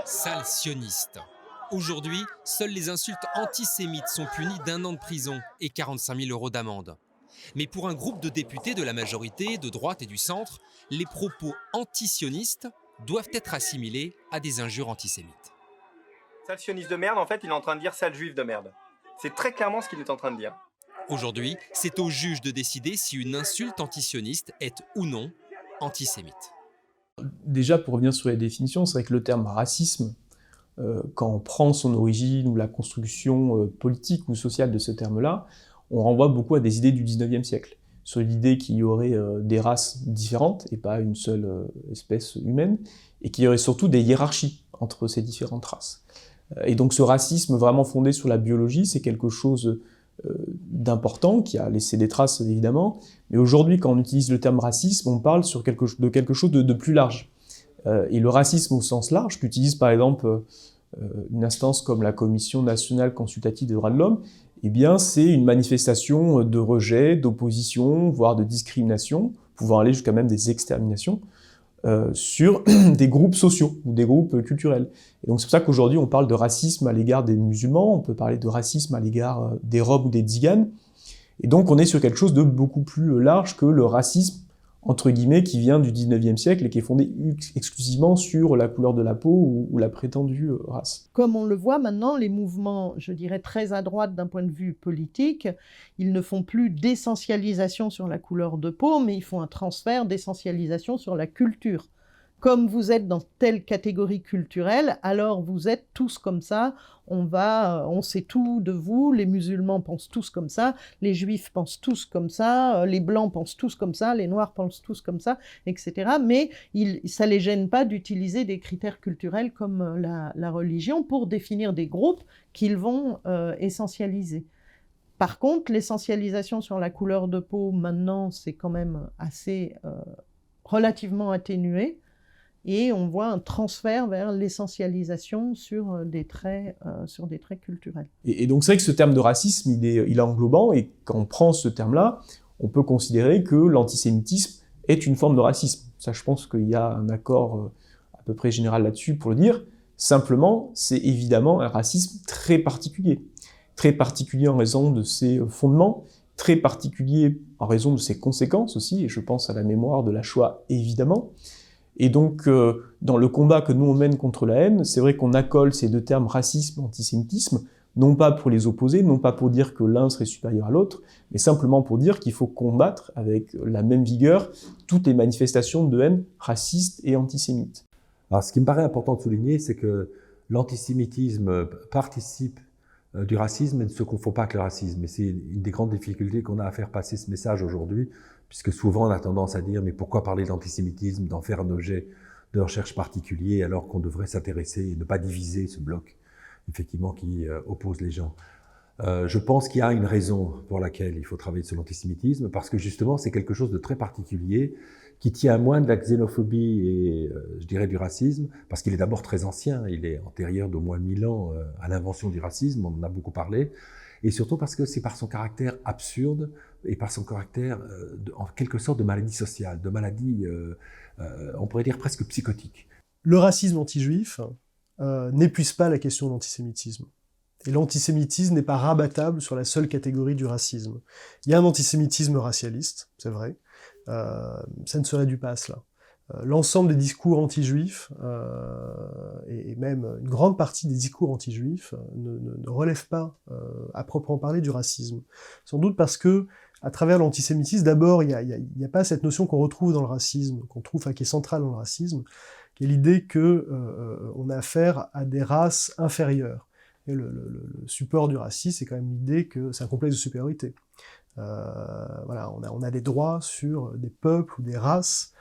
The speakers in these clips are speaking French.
Sale sioniste. Aujourd'hui, seules les insultes antisémites sont punies d'1 an de prison et 45 000 € d'amende. Mais pour un groupe de députés de la majorité, de droite et du centre, les propos antisionistes doivent être assimilés à des injures antisémites. Sale sioniste de merde, en fait, il est en train de dire sale juif de merde. C'est très clairement ce qu'il est en train de dire. Aujourd'hui, c'est au juge de décider si une insulte antisioniste est ou non antisémite. Déjà, pour revenir sur les définitions, c'est vrai que le terme racisme, quand on prend son origine ou la construction politique ou sociale de ce terme-là, on renvoie beaucoup à des idées du 19e siècle, sur l'idée qu'il y aurait des races différentes et pas une seule espèce humaine, et qu'il y aurait surtout des hiérarchies entre ces différentes races. Et donc ce racisme vraiment fondé sur la biologie, c'est quelque chose d'important, qui a laissé des traces évidemment, mais aujourd'hui quand on utilise le terme racisme, on parle de quelque chose de plus large. Et le racisme au sens large, qu'utilise par exemple une instance comme la Commission nationale consultative des droits de l'homme, eh bien c'est une manifestation de rejet, d'opposition, voire de discrimination, pouvant aller jusqu'à même des exterminations, sur des groupes sociaux ou des groupes culturels. Et donc c'est pour ça qu'aujourd'hui on parle de racisme à l'égard des musulmans, on peut parler de racisme à l'égard des Roms ou des Tziganes, et donc on est sur quelque chose de beaucoup plus large que le racisme, entre guillemets, qui vient du 19e siècle et qui est fondé exclusivement sur la couleur de la peau ou la prétendue race. Comme on le voit maintenant, les mouvements, je dirais, très à droite d'un point de vue politique, ils ne font plus d'essentialisation sur la couleur de peau, mais ils font un transfert d'essentialisation sur la culture. Comme vous êtes dans telle catégorie culturelle, alors vous êtes tous comme ça, on sait tout de vous, les musulmans pensent tous comme ça, les juifs pensent tous comme ça, les blancs pensent tous comme ça, les noirs pensent tous comme ça, etc. Mais ça ne les gêne pas d'utiliser des critères culturels comme la religion pour définir des groupes qu'ils vont essentialiser. Par contre, l'essentialisation sur la couleur de peau, maintenant, c'est quand même assez relativement atténué. Et on voit un transfert vers l'essentialisation sur des traits culturels. Et donc c'est vrai que ce terme de racisme, il est englobant, et quand on prend ce terme-là, on peut considérer que l'antisémitisme est une forme de racisme. Ça, je pense qu'il y a un accord à peu près général là-dessus pour le dire. Simplement, c'est évidemment un racisme très particulier en raison de ses fondements, très particulier en raison de ses conséquences aussi, et je pense à la mémoire de la Shoah évidemment. Et donc, dans le combat que nous on mène contre la haine, c'est vrai qu'on accole ces deux termes racisme, antisémitisme, non pas pour les opposer, non pas pour dire que l'un serait supérieur à l'autre, mais simplement pour dire qu'il faut combattre avec la même vigueur toutes les manifestations de haine racistes et antisémites. Alors, ce qui me paraît important de souligner, c'est que l'antisémitisme participe du racisme et ne se confond pas avec le racisme. Et c'est une des grandes difficultés qu'on a à faire passer ce message aujourd'hui, puisque souvent on a tendance à dire « mais pourquoi parler d'antisémitisme, d'en faire un objet de recherche particulier, alors qu'on devrait s'intéresser et ne pas diviser ce bloc, effectivement, qui oppose les gens ». Je pense qu'il y a une raison pour laquelle il faut travailler sur l'antisémitisme, parce que justement c'est quelque chose de très particulier, qui tient moins de la xénophobie et, je dirais, du racisme, parce qu'il est d'abord très ancien, il est antérieur d'au moins 1000 ans à l'invention du racisme, on en a beaucoup parlé, et surtout parce que c'est par son caractère absurde et par son caractère, en quelque sorte, de maladie sociale, de maladie, on pourrait dire presque psychotique. Le racisme anti-juif n'épuise pas la question de l'antisémitisme. Et l'antisémitisme n'est pas rabattable sur la seule catégorie du racisme. Il y a un antisémitisme racialiste, c'est vrai, ça ne se réduit pas à cela. L'ensemble des discours anti-juifs, et même une grande partie des discours anti-juifs, ne relèvent pas, à proprement parler, du racisme. Sans doute parce que, à travers l'antisémitisme, d'abord, il n'y a pas cette notion qu'on retrouve dans le racisme, qui est centrale dans le racisme, qui est l'idée qu'on a affaire à des races inférieures. Et le support du racisme, c'est quand même l'idée que c'est un complexe de supériorité. Voilà, on a des droits sur des peuples ou des races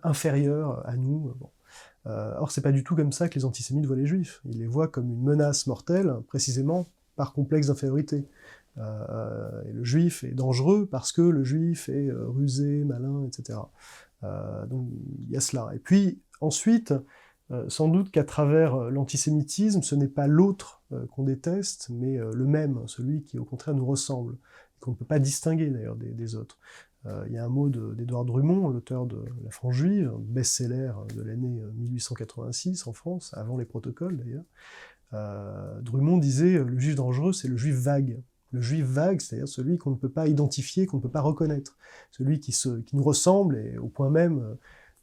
inférieures à nous. Bon. Or, c'est pas du tout comme ça que les antisémites voient les juifs. Ils les voient comme une menace mortelle, précisément par complexe d'infériorité. Et le juif est dangereux parce que le juif est rusé, malin, etc. Donc il y a cela. Et puis ensuite, sans doute qu'à travers l'antisémitisme, ce n'est pas l'autre qu'on déteste, mais le même, celui qui au contraire nous ressemble, qu'on ne peut pas distinguer d'ailleurs des autres. Il y a un mot d'Édouard Drummond, l'auteur de La France juive, un best-seller de l'année 1886 en France, avant les protocoles d'ailleurs. Drummond disait « le juif dangereux, c'est le juif vague ». Le juif vague, c'est-à-dire celui qu'on ne peut pas identifier, qu'on ne peut pas reconnaître, celui qui nous ressemble et au point même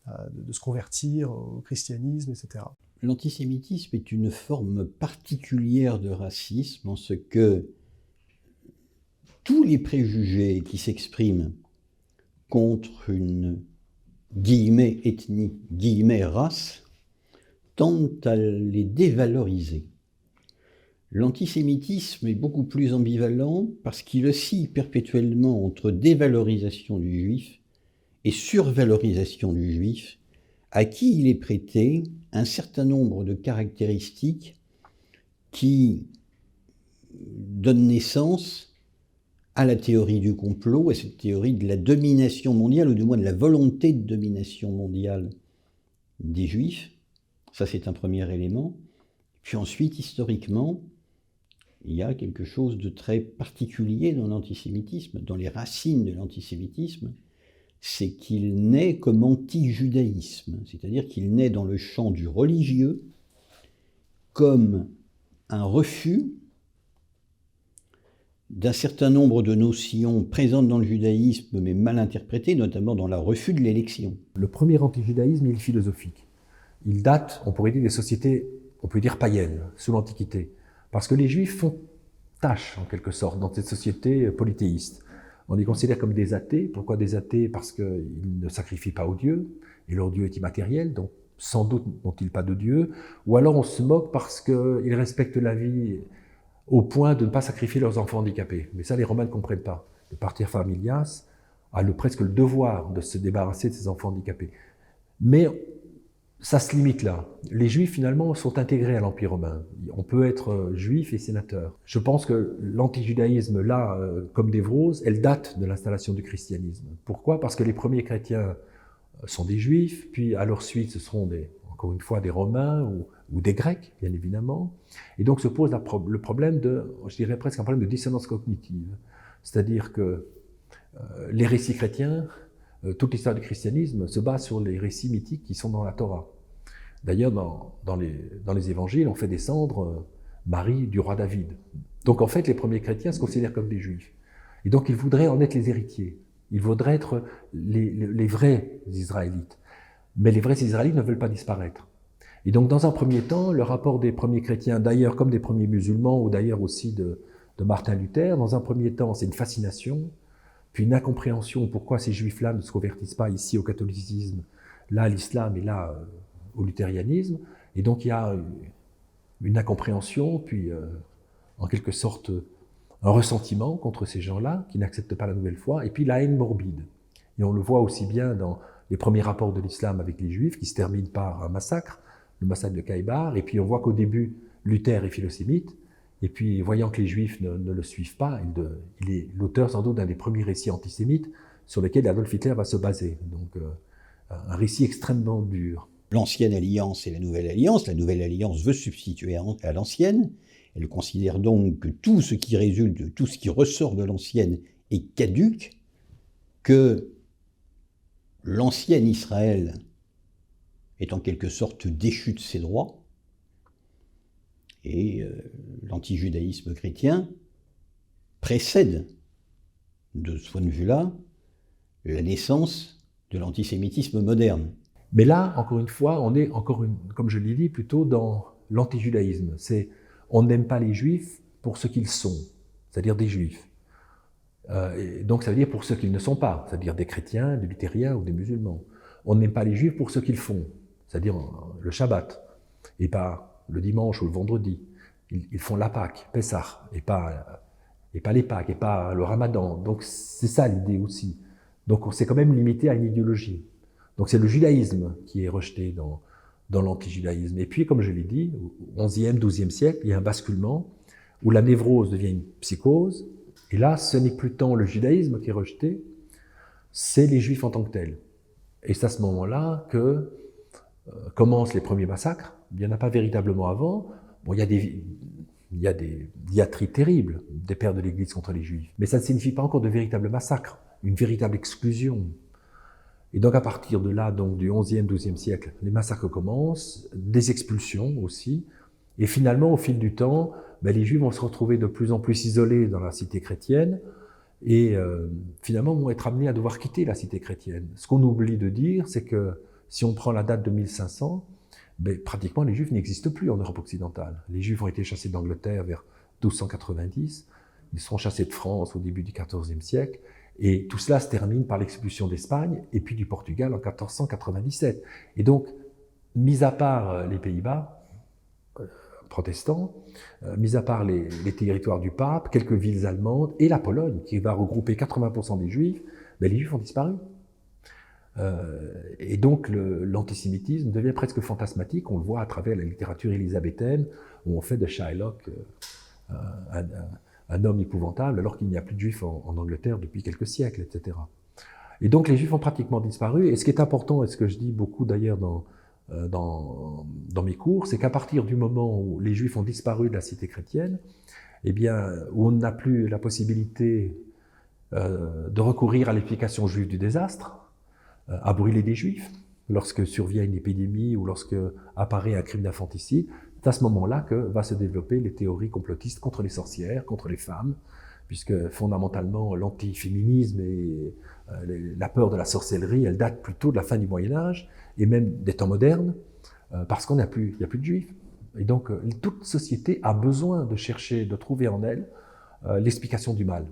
de se convertir au christianisme, etc. L'antisémitisme est une forme particulière de racisme en ce que tous les préjugés qui s'expriment contre une guillemets ethnie, guillemets race, tendent à les dévaloriser. L'antisémitisme est beaucoup plus ambivalent parce qu'il oscille perpétuellement entre dévalorisation du juif et survalorisation du juif, à qui il est prêté un certain nombre de caractéristiques qui donnent naissance à la théorie du complot, à cette théorie de la domination mondiale, ou du moins de la volonté de domination mondiale des Juifs. Ça, c'est un premier élément. Puis ensuite, historiquement, il y a quelque chose de très particulier dans l'antisémitisme, dans les racines de l'antisémitisme, c'est qu'il naît comme anti-judaïsme, c'est-à-dire qu'il naît dans le champ du religieux comme un refus d'un certain nombre de notions présentes dans le judaïsme, mais mal interprétées, notamment dans le refus de l'élection. Le premier antijudaïsme, il est philosophique. Il date, on pourrait dire, des sociétés, on peut dire païennes, sous l'Antiquité. Parce que les Juifs font tâche, en quelque sorte, dans cette société polythéiste. On les considère comme des athées. Pourquoi des athées? Parce qu'ils ne sacrifient pas au Dieu, et leur Dieu est immatériel, donc sans doute n'ont-ils pas de Dieu. Ou alors on se moque parce qu'ils respectent la vie au point de ne pas sacrifier leurs enfants handicapés. Mais ça, les Romains ne comprennent pas. Le partir familias a presque le devoir de se débarrasser de ses enfants handicapés. Mais ça se limite là. Les Juifs, finalement, sont intégrés à l'Empire romain. On peut être juif et sénateur. Je pense que l'antijudaïsme, là, comme d'Évrose, elle date de l'installation du christianisme. Pourquoi? Parce que les premiers chrétiens sont des Juifs, puis à leur suite, ce seront encore une fois des Romains ou des Grecs, bien évidemment. Et donc se pose le problème je dirais presque un problème de dissonance cognitive. C'est-à-dire que les récits chrétiens, toute l'histoire du christianisme se base sur les récits mythiques qui sont dans la Torah. D'ailleurs, dans les évangiles, on fait descendre Marie du roi David. Donc en fait, les premiers chrétiens se considèrent comme des Juifs. Et donc ils voudraient en être les héritiers. Ils voudraient être les vrais Israélites. Mais les vrais Israélites ne veulent pas disparaître. Et donc dans un premier temps, le rapport des premiers chrétiens, d'ailleurs comme des premiers musulmans, ou d'ailleurs aussi de Martin Luther, dans un premier temps, c'est une fascination, puis une incompréhension pourquoi ces juifs-là ne se convertissent pas ici au catholicisme, là à l'islam et là au luthérianisme. Et donc il y a une incompréhension, puis en quelque sorte un ressentiment contre ces gens-là qui n'acceptent pas la nouvelle foi, et puis la haine morbide. Et on le voit aussi bien dans les premiers rapports de l'islam avec les juifs qui se terminent par un massacre, le massacre de Khaïbar, et puis on voit qu'au début Luther est philosémite, et puis voyant que les juifs ne le suivent pas, il est l'auteur sans doute d'un des premiers récits antisémites sur lesquels Adolf Hitler va se baser. Donc un récit extrêmement dur. L'ancienne alliance et la nouvelle alliance veut substituer à l'ancienne, elle considère donc que tout ce qui résulte, tout ce qui ressort de l'ancienne est caduque, que l'ancien Israël est en quelque sorte déchu de ses droits, et l'antijudaïsme chrétien précède, de ce point de vue-là, la naissance de l'antisémitisme moderne. Mais là, encore une fois, on est comme je l'ai dit, plutôt dans l'antijudaïsme. On n'aime pas les juifs pour ce qu'ils sont, c'est-à-dire des juifs. Et donc ça veut dire pour ce qu'ils ne sont pas, c'est-à-dire des chrétiens, des luthériens ou des musulmans. On n'aime pas les juifs pour ce qu'ils font, c'est-à-dire le Shabbat, et pas le dimanche ou le vendredi. Ils font la Pâque, Pessah, et pas les Pâques, et pas le Ramadan. Donc c'est ça l'idée aussi. Donc on s'est quand même limité à une idéologie. Donc c'est le judaïsme qui est rejeté dans l'antijudaïsme. Et puis, comme je l'ai dit, au XIe, XIIe siècle, il y a un basculement où la névrose devient une psychose. Et là, ce n'est plus tant le judaïsme qui est rejeté, c'est les juifs en tant que tels. Et c'est à ce moment-là que commencent les premiers massacres. Il n'y en a pas véritablement avant. Bon, il y a Il y a des diatribes terribles des pères de l'Église contre les Juifs. Mais ça ne signifie pas encore de véritables massacres, une véritable exclusion. Et donc à partir de là, donc du XIe, XIIe siècle, les massacres commencent, des expulsions aussi. Et finalement, au fil du temps, les Juifs vont se retrouver de plus en plus isolés dans la cité chrétienne et finalement vont être amenés à devoir quitter la cité chrétienne. Ce qu'on oublie de dire, c'est que si on prend la date de 1500, pratiquement les Juifs n'existent plus en Europe occidentale. Les Juifs ont été chassés d'Angleterre vers 1290, ils seront chassés de France au début du XIVe siècle, et tout cela se termine par l'expulsion d'Espagne et puis du Portugal en 1497. Et donc, mis à part les Pays-Bas protestants, mis à part les territoires du pape, quelques villes allemandes et la Pologne, qui va regrouper 80% des Juifs, les Juifs ont disparu. Et donc l'antisémitisme devient presque fantasmatique, on le voit à travers la littérature élisabéthaine, où on fait de Shylock un homme épouvantable, alors qu'il n'y a plus de Juifs en Angleterre depuis quelques siècles, etc. Et donc les Juifs ont pratiquement disparu, et ce qui est important, et ce que je dis beaucoup d'ailleurs dans mes cours, c'est qu'à partir du moment où les Juifs ont disparu de la cité chrétienne, eh bien, où on n'a plus la possibilité de recourir à l'explication juive du désastre, à brûler des Juifs, lorsque survient une épidémie ou lorsque apparaît un crime d'infanticide, c'est à ce moment-là que va se développer les théories complotistes contre les sorcières, contre les femmes, puisque fondamentalement l'antiféminisme et la peur de la sorcellerie, elle date plutôt de la fin du Moyen-Âge, et même des temps modernes, parce qu'il n'y a plus de Juifs. Et donc toute société a besoin de chercher, de trouver en elle l'explication du mal.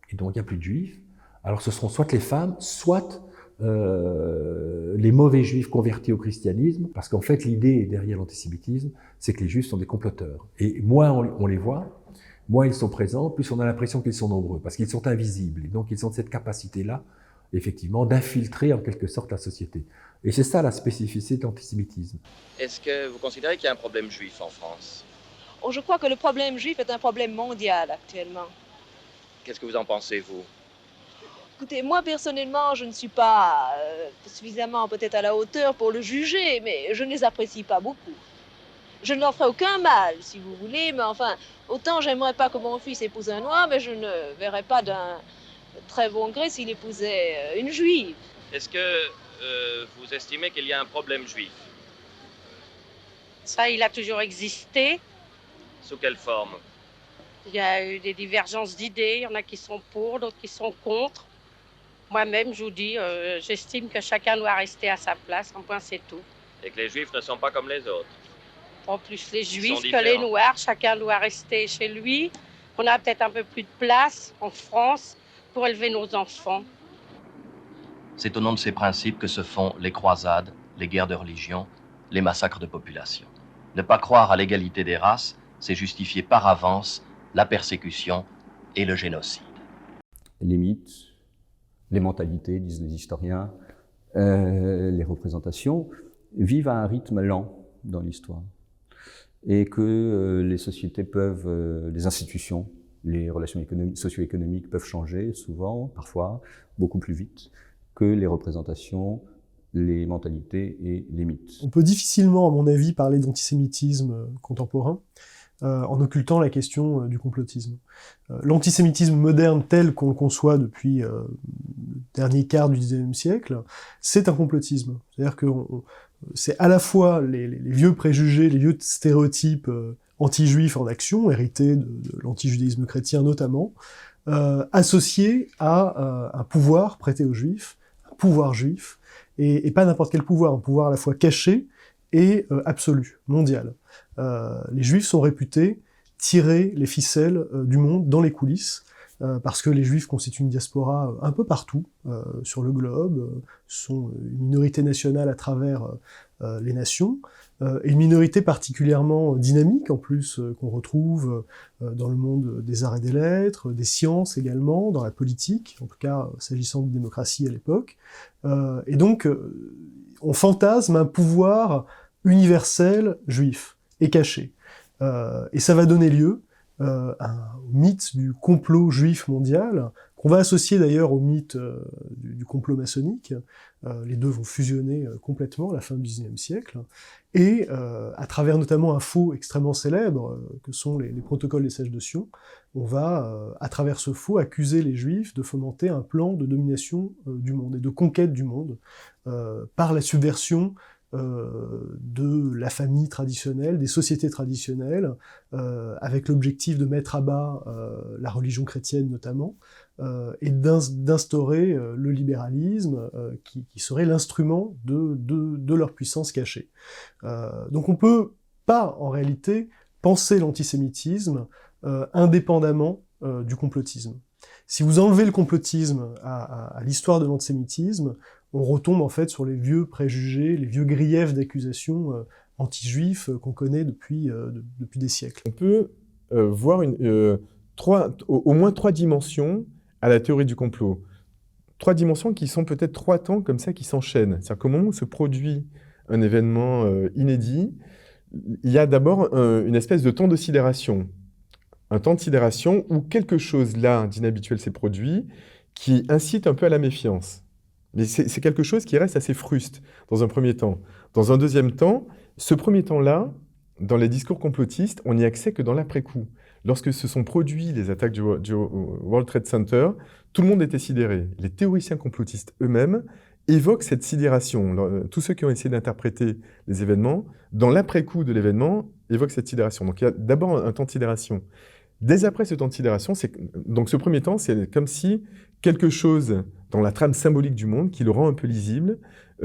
Et donc il n'y a plus de Juifs, alors ce seront soit les femmes, soit les mauvais Juifs convertis au christianisme, parce qu'en fait l'idée derrière l'antisémitisme, c'est que les Juifs sont des comploteurs. Et moins on les voit, moins ils sont présents, plus on a l'impression qu'ils sont nombreux, parce qu'ils sont invisibles. Et donc ils ont cette capacité-là, effectivement, d'infiltrer en quelque sorte la société. Et c'est ça la spécificité de l'antisémitisme. Est-ce que vous considérez qu'il y a un problème juif en France? Oh, je crois que le problème juif est un problème mondial actuellement. Qu'est-ce que vous en pensez, vous? Écoutez, moi personnellement, je ne suis pas suffisamment peut-être à la hauteur pour le juger, mais je ne les apprécie pas beaucoup. Je ne leur ferai aucun mal, si vous voulez, mais enfin, autant j'aimerais pas que mon fils épouse un noir, mais je ne verrais pas d'un très bon gré s'il épousait une juive. Est-ce que vous estimez qu'il y a un problème juif? Ça, il a toujours existé. Sous quelle forme? Il y a eu des divergences d'idées, il y en a qui sont pour, d'autres qui sont contre. Moi-même, je vous dis, j'estime que chacun doit rester à sa place, un point c'est tout. Et que les Juifs ne sont pas comme les autres? En plus les Juifs que les Noirs, chacun doit rester chez lui. On a peut-être un peu plus de place en France pour élever nos enfants. C'est au nom de ces principes que se font les croisades, les guerres de religion, les massacres de population. Ne pas croire à l'égalité des races, c'est justifier par avance la persécution et le génocide. Les mythes, les mentalités, disent les historiens, les représentations, vivent à un rythme lent dans l'histoire. Et que les sociétés peuvent, les institutions, les relations socio-économiques peuvent changer souvent, parfois, beaucoup plus vite que les représentations, les mentalités et les mythes. On peut difficilement, à mon avis, parler d'antisémitisme contemporain en occultant la question du complotisme. L'antisémitisme moderne tel qu'on le conçoit depuis le dernier quart du XIXe siècle, c'est un complotisme. C'est-à-dire que c'est à la fois les vieux préjugés, les vieux stéréotypes anti-juifs en action, hérités de l'antijudaïsme chrétien notamment, associés à un pouvoir prêté aux juifs, un pouvoir juif, et pas n'importe quel pouvoir, un pouvoir à la fois caché et absolu, mondial. Les juifs sont réputés tirer les ficelles du monde dans les coulisses, parce que les juifs constituent une diaspora un peu partout sur le globe, sont une minorité nationale à travers les nations, et une minorité particulièrement dynamique en plus qu'on retrouve dans le monde des arts et des lettres, des sciences également, dans la politique, en tout cas s'agissant de démocratie à l'époque. Et donc on fantasme un pouvoir universel juif et caché. Et ça va donner lieu un mythe du complot juif mondial qu'on va associer d'ailleurs au mythe du complot maçonnique. Les deux vont fusionner complètement à la fin du XIXe siècle, et à travers notamment un faux extrêmement célèbre, que sont les protocoles des sages de Sion, on va, à travers ce faux, accuser les Juifs de fomenter un plan de domination du monde et de conquête du monde par la subversion de la famille traditionnelle, des sociétés traditionnelles, avec l'objectif de mettre à bas la religion chrétienne notamment, et d'instaurer le libéralisme qui serait l'instrument de leur puissance cachée. Donc on peut pas en réalité penser l'antisémitisme indépendamment du complotisme. Si vous enlevez le complotisme à l'histoire de l'antisémitisme, on retombe en fait sur les vieux préjugés, les vieux griefs d'accusation anti-juifs qu'on connaît depuis des siècles. On peut voir au moins 3 dimensions à la théorie du complot. 3 dimensions qui sont peut-être 3 temps comme ça qui s'enchaînent. C'est-à-dire qu'au moment où se produit un événement inédit, il y a d'abord une espèce de temps de sidération. Un temps de sidération où quelque chose là d'inhabituel s'est produit qui incite un peu à la méfiance. Mais c'est quelque chose qui reste assez fruste dans un premier temps. Dans un deuxième temps, ce premier temps-là, dans les discours complotistes, on n'y a accès que dans l'après-coup. Lorsque se sont produits les attaques du World Trade Center, tout le monde était sidéré. Les théoriciens complotistes eux-mêmes évoquent cette sidération. Tous ceux qui ont essayé d'interpréter les événements, dans l'après-coup de l'événement, évoquent cette sidération. Donc il y a d'abord un temps de sidération. Dès après ce temps de sidération, donc ce premier temps, c'est comme si quelque chose dans la trame symbolique du monde, qui le rend un peu lisible,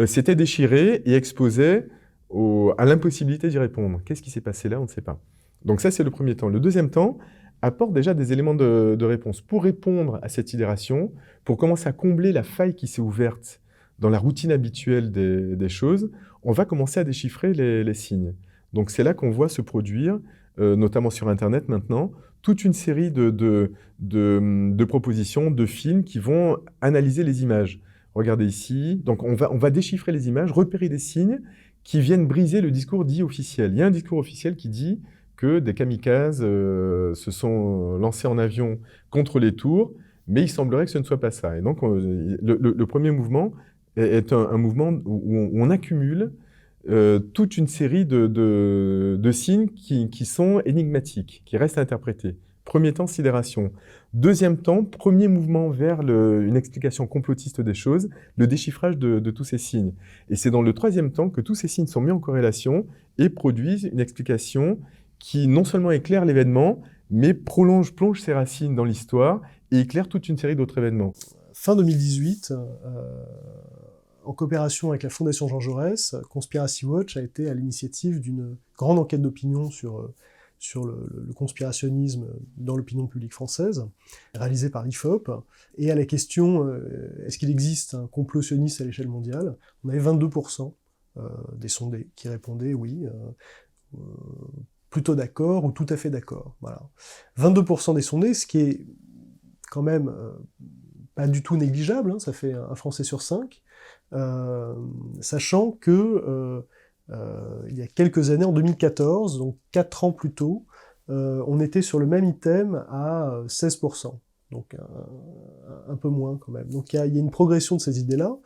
s'était déchiré et exposait à l'impossibilité d'y répondre. Qu'est-ce qui s'est passé là? On ne sait pas. Donc ça, c'est le premier temps. Le deuxième temps apporte déjà des éléments de réponse. Pour répondre à cette sidération, pour commencer à combler la faille qui s'est ouverte dans la routine habituelle des choses, on va commencer à déchiffrer les signes. Donc c'est là qu'on voit se produire, notamment sur Internet maintenant, toute une série de propositions, de films qui vont analyser les images. Regardez ici, donc on va déchiffrer les images, repérer des signes qui viennent briser le discours dit officiel. Il y a un discours officiel qui dit que des kamikazes se sont lancés en avion contre les tours, mais il semblerait que ce ne soit pas ça. Et donc le premier mouvement est un mouvement où on accumule toute une série de signes qui sont énigmatiques, qui restent à interpréter. Premier temps, sidération. Deuxième temps, premier mouvement vers une explication complotiste des choses, le déchiffrage de tous ces signes. Et c'est dans le troisième temps que tous ces signes sont mis en corrélation et produisent une explication qui non seulement éclaire l'événement, mais plonge ses racines dans l'histoire et éclaire toute une série d'autres événements. Fin 2018, en coopération avec la Fondation Jean Jaurès, Conspiracy Watch a été à l'initiative d'une grande enquête d'opinion sur le conspirationnisme dans l'opinion publique française, réalisée par l'IFOP, et à la question est-ce qu'il existe un complot sioniste à l'échelle mondiale, on avait 22% des sondés qui répondaient oui, plutôt d'accord ou tout à fait d'accord. Voilà. 22% des sondés, ce qui est quand même pas du tout négligeable, hein, ça fait un Français sur 5, sachant que il y a quelques années, en 2014, donc 4 ans plus tôt, on était sur le même item à 16%, donc un peu moins quand même. Donc il y a une progression de ces idées-là,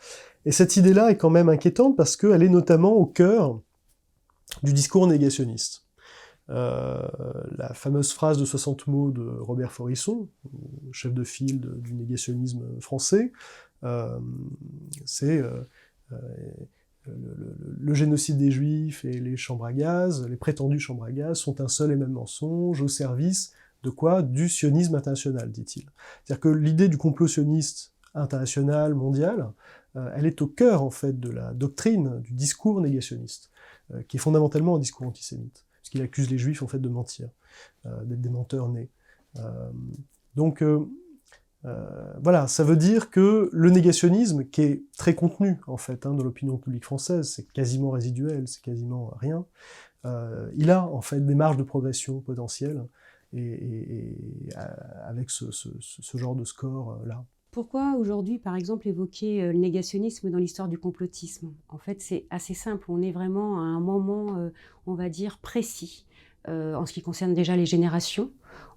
et cette idée-là est quand même inquiétante parce qu'elle est notamment au cœur du discours négationniste. La fameuse phrase de 60 mots de Robert Forisson, chef de file du négationnisme français, c'est le génocide des Juifs et les chambres à gaz, les prétendues chambres à gaz, sont un seul et même mensonge au service de quoi? Du sionisme international, dit-il. C'est-à-dire que l'idée du complot sioniste international, mondial, elle est au cœur, en fait, de la doctrine, du discours négationniste, qui est fondamentalement un discours antisémite, parce qu'il accuse les Juifs, en fait, de mentir, d'être des menteurs nés. Donc, voilà, ça veut dire que le négationnisme, qui est très contenu, en fait, dans l'opinion publique française, c'est quasiment résiduel, c'est quasiment rien, il a, en fait, des marges de progression potentielles, et avec ce genre de score-là. Pourquoi aujourd'hui, par exemple, évoquer le négationnisme dans l'histoire du complotisme? En fait, c'est assez simple, on est vraiment à un moment, on va dire, précis, en ce qui concerne déjà les générations.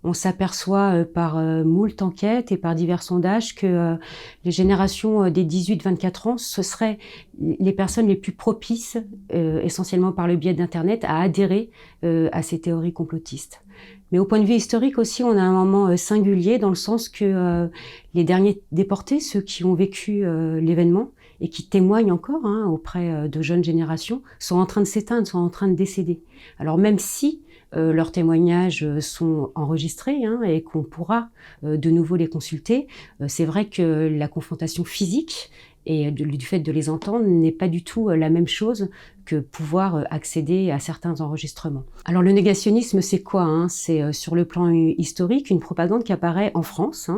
On s'aperçoit par moult enquêtes et par divers sondages que les générations des 18-24 ans, ce seraient les personnes les plus propices, essentiellement par le biais d'Internet, à adhérer à ces théories complotistes. Mais au point de vue historique aussi, on a un moment singulier dans le sens que les derniers déportés, ceux qui ont vécu l'événement et qui témoignent encore auprès de jeunes générations, sont en train de s'éteindre, sont en train de décéder. Alors même si leurs témoignages sont enregistrés et qu'on pourra de nouveau les consulter, c'est vrai que la confrontation physique et du fait de les entendre n'est pas du tout la même chose que pouvoir accéder à certains enregistrements. Alors le négationnisme, c'est quoi C'est sur le plan historique une propagande qui apparaît en France,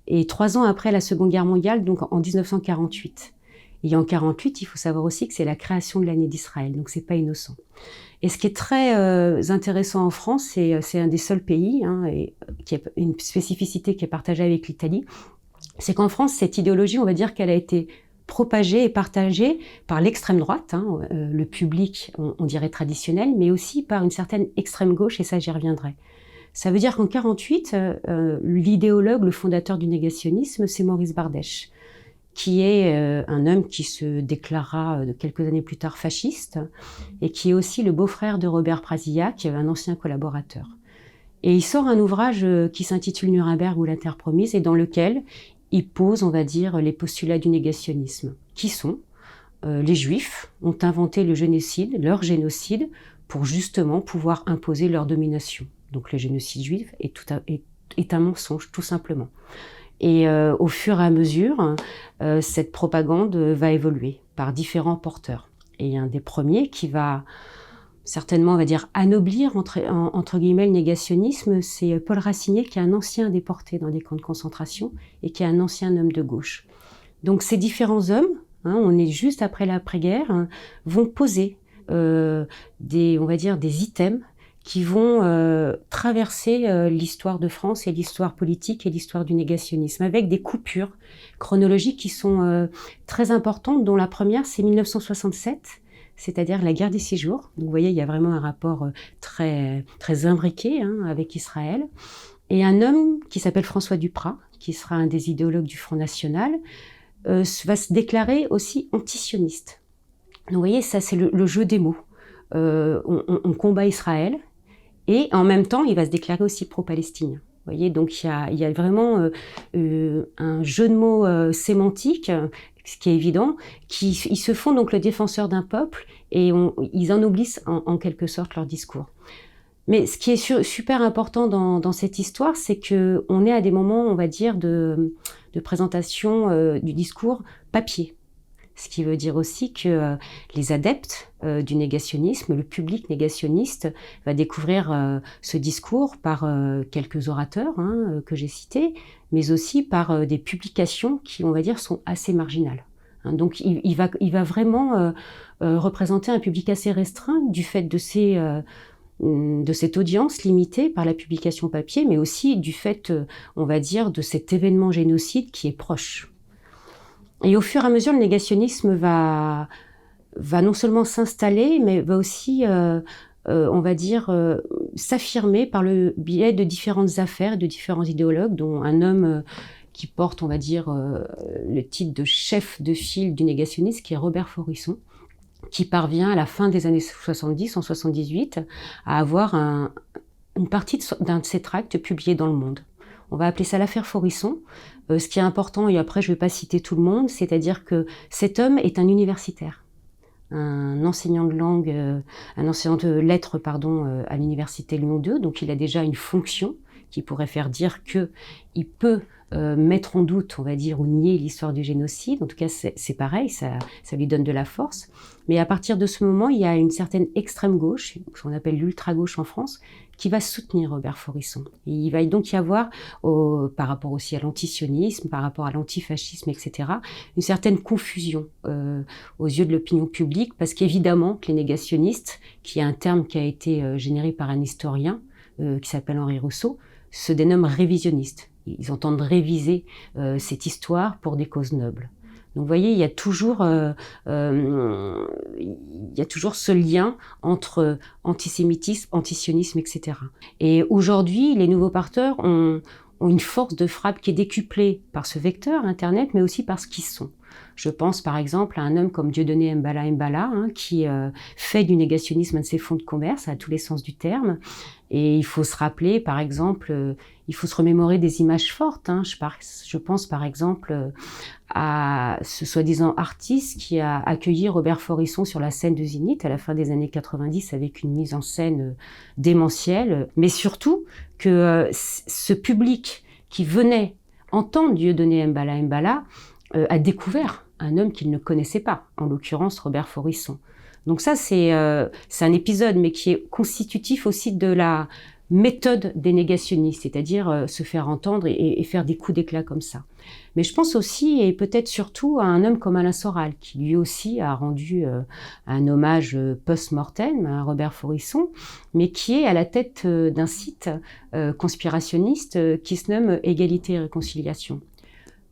et 3 ans après la Seconde Guerre mondiale, donc en 1948. Et en 1948, il faut savoir aussi que c'est la création de l'année d'Israël, donc c'est pas innocent. Et ce qui est très intéressant en France, c'est un des seuls pays, et qui a une spécificité qui est partagée avec l'Italie, c'est qu'en France, cette idéologie, on va dire qu'elle a été propagée et partagée par l'extrême droite, le public, on dirait traditionnel, mais aussi par une certaine extrême gauche, et ça j'y reviendrai. Ça veut dire qu'en 1948, l'idéologue, le fondateur du négationnisme, c'est Maurice Bardèche, qui est un homme qui se déclarera quelques années plus tard fasciste, et qui est aussi le beau-frère de Robert Brasillac, un ancien collaborateur. Et il sort un ouvrage qui s'intitule Nuremberg ou la Terre promise, et dans lequel il pose, on va dire, les postulats du négationnisme, qui sont les Juifs ont inventé le génocide, leur génocide, pour justement pouvoir imposer leur domination. Donc le génocide juif est un mensonge, tout simplement. Et au fur et à mesure, cette propagande va évoluer par différents porteurs. Et un des premiers qui va certainement, on va dire, anoblir entre guillemets le négationnisme, c'est Paul Racinier, qui est un ancien déporté dans des camps de concentration et qui est un ancien homme de gauche. Donc ces différents hommes, on est juste après l'après-guerre, vont poser on va dire, des items qui vont traverser l'histoire de France et l'histoire politique et l'histoire du négationnisme, avec des coupures chronologiques qui sont très importantes, dont la première, c'est 1967, c'est-à-dire la guerre des 6 jours. Donc, vous voyez, il y a vraiment un rapport très, très imbriqué avec Israël. Et un homme qui s'appelle François Duprat, qui sera un des idéologues du Front National, va se déclarer aussi antisioniste. Donc, vous voyez, ça, c'est le jeu des mots. On combat Israël, et en même temps, il va se déclarer aussi pro-palestinien. Vous voyez, donc il y a vraiment un jeu de mots sémantique, ce qui est évident, ils se font donc le défenseur d'un peuple, et ils ennoblissent en quelque sorte leur discours. Mais ce qui est super important dans cette histoire, c'est qu'on est à des moments, on va dire, de présentation du discours papier. Ce qui veut dire aussi que les adeptes du négationnisme, le public négationniste, va découvrir ce discours par quelques orateurs que j'ai cités, mais aussi par des publications qui, on va dire, sont assez marginales. Donc il va vraiment représenter un public assez restreint du fait de cette audience limitée par la publication papier, mais aussi du fait, on va dire, de cet événement génocide qui est proche. Et au fur et à mesure, le négationnisme va non seulement s'installer, mais va aussi, on va dire, s'affirmer par le biais de différentes affaires, de différents idéologues, dont un homme qui porte, on va dire, le titre de chef de file du négationnisme, qui est Robert Faurisson, qui parvient à la fin des années 70, en 78, à avoir une partie d'un de ses tracts publiés dans Le Monde. On va appeler ça l'affaire Faurisson. Ce qui est important, et après je ne vais pas citer tout le monde, c'est-à-dire que cet homme est un universitaire, un enseignant de langue, un enseignant de lettres, à l'université Lyon 2, donc il a déjà une fonction qui pourrait faire dire qu'il peut mettre en doute, on va dire, ou nier l'histoire du génocide. En tout cas, c'est pareil, ça lui donne de la force. Mais à partir de ce moment, il y a une certaine extrême gauche, ce qu'on appelle l'ultra-gauche en France, qui va soutenir Robert Faurisson. Et il va donc y avoir, par rapport aussi à l'antisionisme, par rapport à l'antifascisme, etc., une certaine confusion aux yeux de l'opinion publique, parce qu'évidemment que les négationnistes, qui est un terme qui a été généré par un historien qui s'appelle Henri Rousseau, se dénomment révisionnistes. Ils entendent réviser cette histoire pour des causes nobles. Donc vous voyez, il y a toujours ce lien entre antisémitisme, antisionisme, etc. Et aujourd'hui, les nouveaux parteurs ont une force de frappe qui est décuplée par ce vecteur, Internet, mais aussi par ce qu'ils sont. Je pense par exemple à un homme comme Dieudonné Mbala, qui fait du négationnisme un de ses fonds de commerce, à tous les sens du terme. Et il faut se rappeler, par exemple, il faut se remémorer des images fortes. Je pense par exemple à ce soi-disant artiste qui a accueilli Robert Faurisson sur la scène de Zénith à la fin des années 90 avec une mise en scène démentielle. Mais surtout que ce public qui venait entendre Dieudonné Mbala a découvert un homme qu'il ne connaissait pas, en l'occurrence Robert Faurisson. Donc ça, c'est un épisode, mais qui est constitutif aussi de la méthode des négationnistes, c'est-à-dire se faire entendre et faire des coups d'éclat comme ça. Mais je pense aussi, et peut-être surtout, à un homme comme Alain Soral, qui lui aussi a rendu un hommage post-mortem à Robert Faurisson, mais qui est à la tête d'un site conspirationniste qui se nomme Égalité et Réconciliation.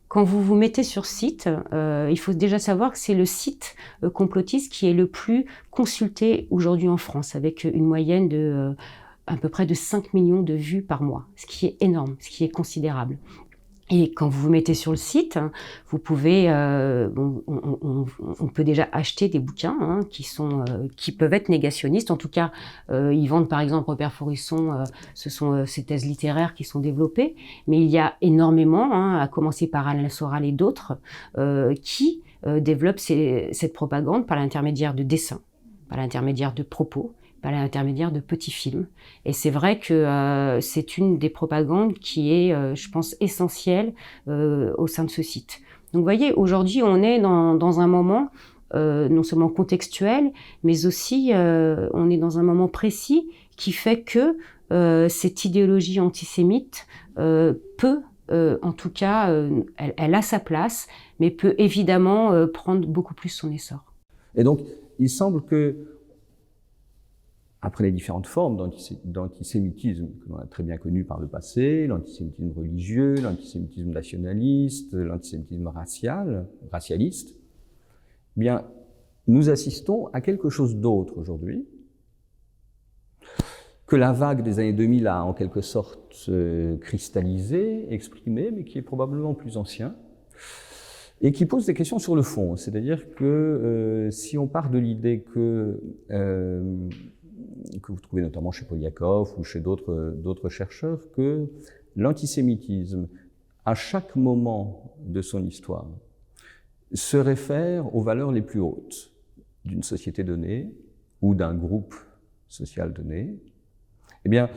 Quand vous vous mettez sur site, il faut déjà savoir que c'est le site complotiste qui est le plus consulté aujourd'hui en France, avec une moyenne de à peu près de 5 millions de vues par mois, ce qui est énorme, ce qui est considérable. Et quand vous vous mettez sur le site, vous pouvez, on peut déjà acheter des bouquins qui peuvent être négationnistes. En tout cas, ils vendent par exemple Robert Faurisson, ce sont ces thèses littéraires qui sont développées. Mais il y a énormément, à commencer par Alain Soral et d'autres, qui développent cette propagande par l'intermédiaire de dessins, par l'intermédiaire de propos, par l'intermédiaire de petits films. Et c'est vrai que c'est une des propagandes qui est, je pense, essentielle au sein de ce site. Donc vous voyez, aujourd'hui, on est dans un moment non seulement contextuel, mais aussi on est dans un moment précis qui fait que cette idéologie antisémite peut, en tout cas, elle a sa place, mais peut évidemment prendre beaucoup plus son essor. Et donc, il semble que après les différentes formes d'antisémitisme que l'on a très bien connues par le passé, l'antisémitisme religieux, l'antisémitisme nationaliste, l'antisémitisme racialiste, eh bien, nous assistons à quelque chose d'autre aujourd'hui, que la vague des années 2000 a en quelque sorte cristallisé, exprimé, mais qui est probablement plus ancien, et qui pose des questions sur le fond. C'est-à-dire que si on part de l'idée que vous trouvez notamment chez Poliakov ou chez d'autres chercheurs, que l'antisémitisme, à chaque moment de son histoire, se réfère aux valeurs les plus hautes d'une société donnée ou d'un groupe social donné, eh bien,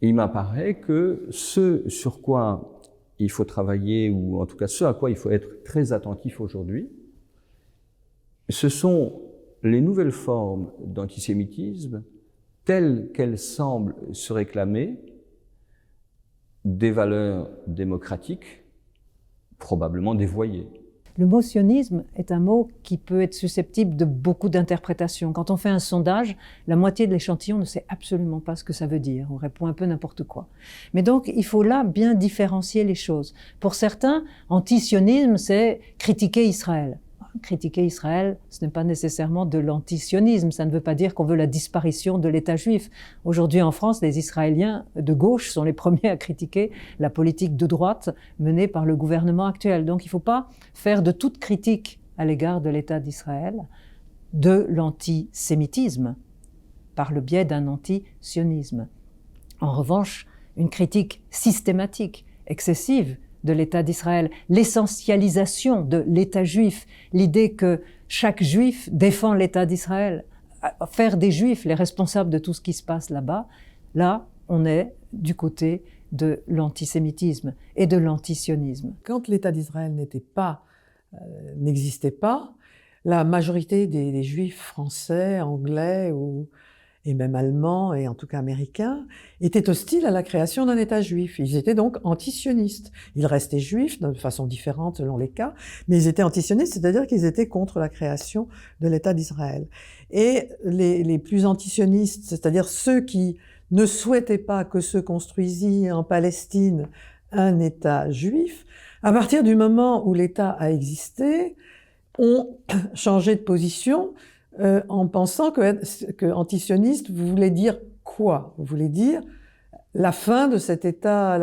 il m'apparaît que ce sur quoi il faut travailler, ou en tout cas ce à quoi il faut être très attentif aujourd'hui, ce sont les nouvelles formes d'antisémitisme telles qu'elles semblent se réclamer des valeurs démocratiques probablement dévoyées. Le mot sionisme est un mot qui peut être susceptible de beaucoup d'interprétations. Quand on fait un sondage, la moitié de l'échantillon ne sait absolument pas ce que ça veut dire. On répond un peu n'importe quoi. Mais donc, il faut là bien différencier les choses. Pour certains, anti-sionisme, c'est critiquer Israël. Critiquer Israël, ce n'est pas nécessairement de l'antisionisme, ça ne veut pas dire qu'on veut la disparition de l'État juif. Aujourd'hui en France, les Israéliens de gauche sont les premiers à critiquer la politique de droite menée par le gouvernement actuel. Donc il ne faut pas faire de toute critique à l'égard de l'État d'Israël de l'antisémitisme par le biais d'un antisionisme. En revanche, une critique systématique, excessive, de l'État d'Israël, l'essentialisation de l'État juif, l'idée que chaque juif défend l'État d'Israël, faire des juifs les responsables de tout ce qui se passe là-bas, là, on est du côté de l'antisémitisme et de l'antisionisme. Quand l'État d'Israël n'existait pas, la majorité des juifs français, anglais et même allemands, et en tout cas américains, étaient hostiles à la création d'un État juif. Ils étaient donc antisionistes. Ils restaient juifs de façon différente selon les cas, mais ils étaient antisionistes, c'est-à-dire qu'ils étaient contre la création de l'État d'Israël. Et les plus antisionistes, c'est-à-dire ceux qui ne souhaitaient pas que se construisît en Palestine un État juif, À partir du moment où l'État a existé, on changeait de position en pensant que antisioniste voulait dire quoi? Vous voulez dire la fin de cet État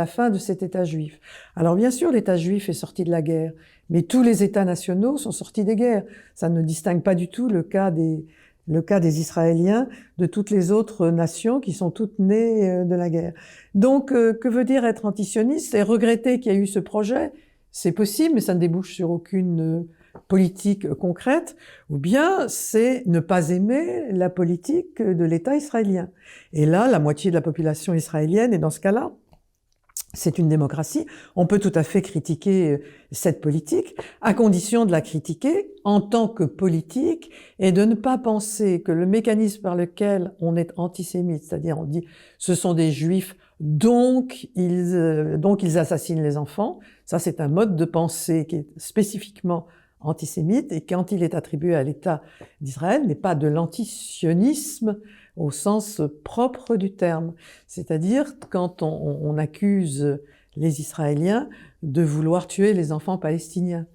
juif. Alors bien sûr, l'État juif est sorti de la guerre, mais tous les États nationaux sont sortis des guerres. Ça ne distingue pas du tout le cas des Israéliens de toutes les autres nations qui sont toutes nées de la guerre. Donc, que veut dire être antisioniste? Et regretter qu'il y ait eu ce projet, c'est possible, mais ça ne débouche sur aucune politique concrète, ou bien c'est ne pas aimer la politique de l'État israélien. Et là, la moitié de la population israélienne est dans ce cas-là. C'est une démocratie. On peut tout à fait critiquer cette politique, à condition de la critiquer en tant que politique et de ne pas penser que le mécanisme par lequel on est antisémite, c'est-à-dire on dit ce sont des juifs, donc ils assassinent les enfants. Ça, c'est un mode de pensée qui est spécifiquement antisémite et quand il est attribué à l'État d'Israël n'est pas de l'antisionisme au sens propre du terme. C'est-à-dire quand on accuse les Israéliens de vouloir tuer les enfants palestiniens.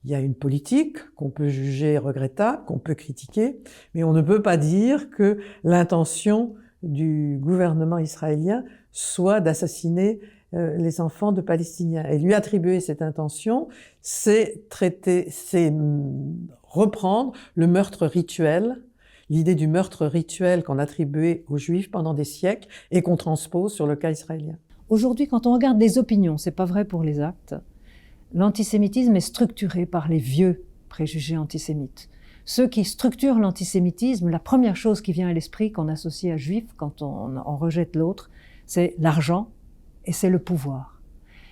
Il y a une politique qu'on peut juger regrettable, qu'on peut critiquer, mais on ne peut pas dire que l'intention du gouvernement israélien soit d'assassiner les enfants de Palestiniens. Et lui attribuer cette intention, c'est reprendre le meurtre rituel, l'idée du meurtre rituel qu'on attribuait aux Juifs pendant des siècles et qu'on transpose sur le cas israélien. Aujourd'hui, quand on regarde les opinions, c'est pas vrai pour les actes, l'antisémitisme est structuré par les vieux préjugés antisémites. Ceux qui structurent l'antisémitisme, la première chose qui vient à l'esprit qu'on associe à juif quand on rejette l'autre, c'est l'argent et c'est le pouvoir.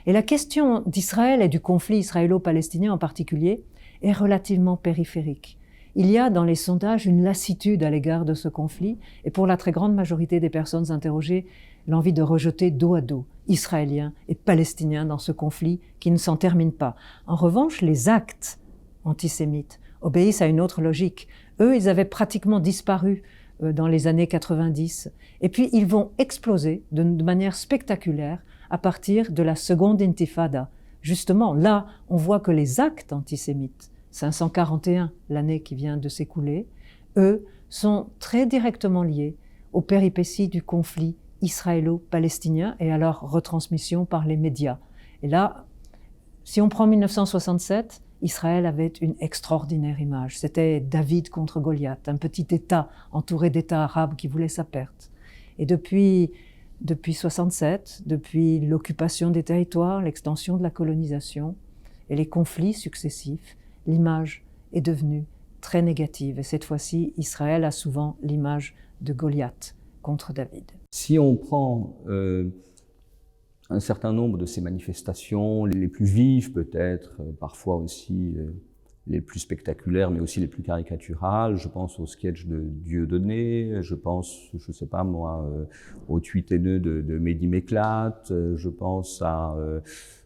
Et la question d'Israël et du conflit israélo-palestinien en particulier est relativement périphérique. Il y a dans les sondages une lassitude à l'égard de ce conflit et pour la très grande majorité des personnes interrogées, l'envie de rejeter dos à dos Israéliens et Palestiniens dans ce conflit qui ne s'en termine pas. En revanche, les actes antisémites obéissent à une autre logique. Eux, ils avaient pratiquement disparu dans les années 90. Et puis, ils vont exploser de manière spectaculaire à partir de la seconde intifada. Justement, là, on voit que les actes antisémites, 541, l'année qui vient de s'écouler, eux, sont très directement liés aux péripéties du conflit israélo-palestinien et à leur retransmission par les médias. Et là, si on prend 1967, Israël avait une extraordinaire image. C'était David contre Goliath, un petit État entouré d'États arabes qui voulait sa perte. Et depuis 67, depuis l'occupation des territoires, l'extension de la colonisation et les conflits successifs, l'image est devenue très négative. Et cette fois-ci, Israël a souvent l'image de Goliath contre David. Si on prend un certain nombre de ces manifestations, les plus vives peut-être, parfois aussi les plus spectaculaires, mais aussi les plus caricaturales. Je pense au sketch de Dieudonné, je pense, je sais pas moi, au tweet haineux de Mehdi m'éclate, je pense à,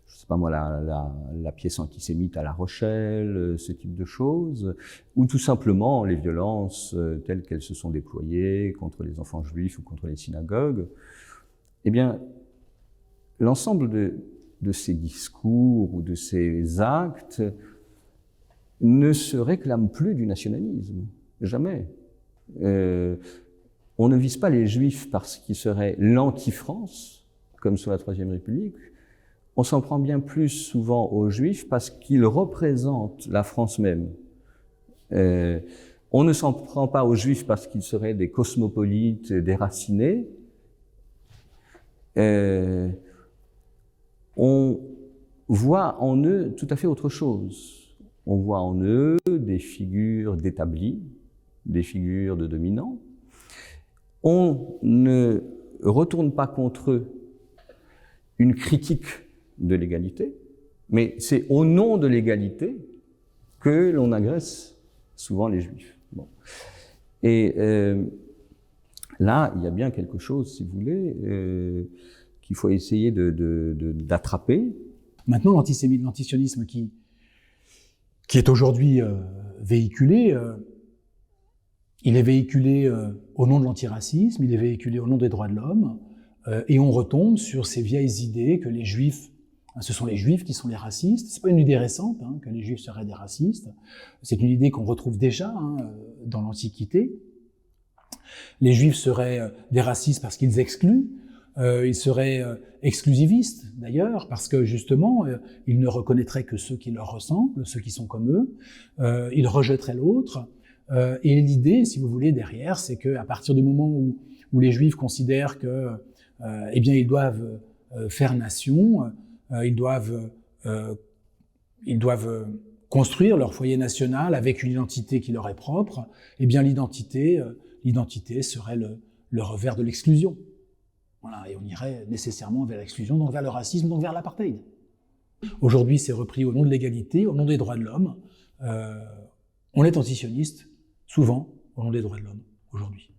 je sais pas moi, la pièce antisémite à La Rochelle, ce type de choses, ou tout simplement les violences telles qu'elles se sont déployées contre les enfants juifs ou contre les synagogues. Eh bien, l'ensemble de ces discours ou de ces actes ne se réclament plus du nationalisme, jamais. On ne vise pas les Juifs parce qu'ils seraient l'anti-France, comme sous la Troisième République. On s'en prend bien plus souvent aux Juifs parce qu'ils représentent la France même. On ne s'en prend pas aux Juifs parce qu'ils seraient des cosmopolites déracinés. On voit en eux tout à fait autre chose. On voit en eux des figures d'établis, des figures de dominants. On ne retourne pas contre eux une critique de l'égalité, mais c'est au nom de l'égalité que l'on agresse souvent les Juifs. Bon. Et là, il y a bien quelque chose, si vous voulez, qu'il faut essayer d'attraper. Maintenant, l'antisionisme qui est aujourd'hui véhiculé, il est véhiculé au nom de l'antiracisme, il est véhiculé au nom des droits de l'homme, et on retombe sur ces vieilles idées que les Juifs Ce sont les Juifs qui sont les racistes. C'est pas une idée récente que les Juifs seraient des racistes. C'est une idée qu'on retrouve déjà dans l'Antiquité. Les Juifs seraient des racistes parce qu'ils excluent. Ils seraient exclusivistes d'ailleurs parce que justement ils ne reconnaîtraient que ceux qui leur ressemblent, ceux qui sont comme eux. Ils rejetteraient l'autre. Et l'idée, si vous voulez, derrière, c'est qu'à partir du moment où les Juifs considèrent que, eh bien, ils doivent faire nation, ils doivent construire leur foyer national avec une identité qui leur est propre, eh bien, l'identité serait le revers de l'exclusion. Voilà, et on irait nécessairement vers l'exclusion, donc vers le racisme, donc vers l'apartheid. Aujourd'hui, c'est repris au nom de l'égalité, au nom des droits de l'homme. On est antisioniste, souvent, au nom des droits de l'homme, aujourd'hui.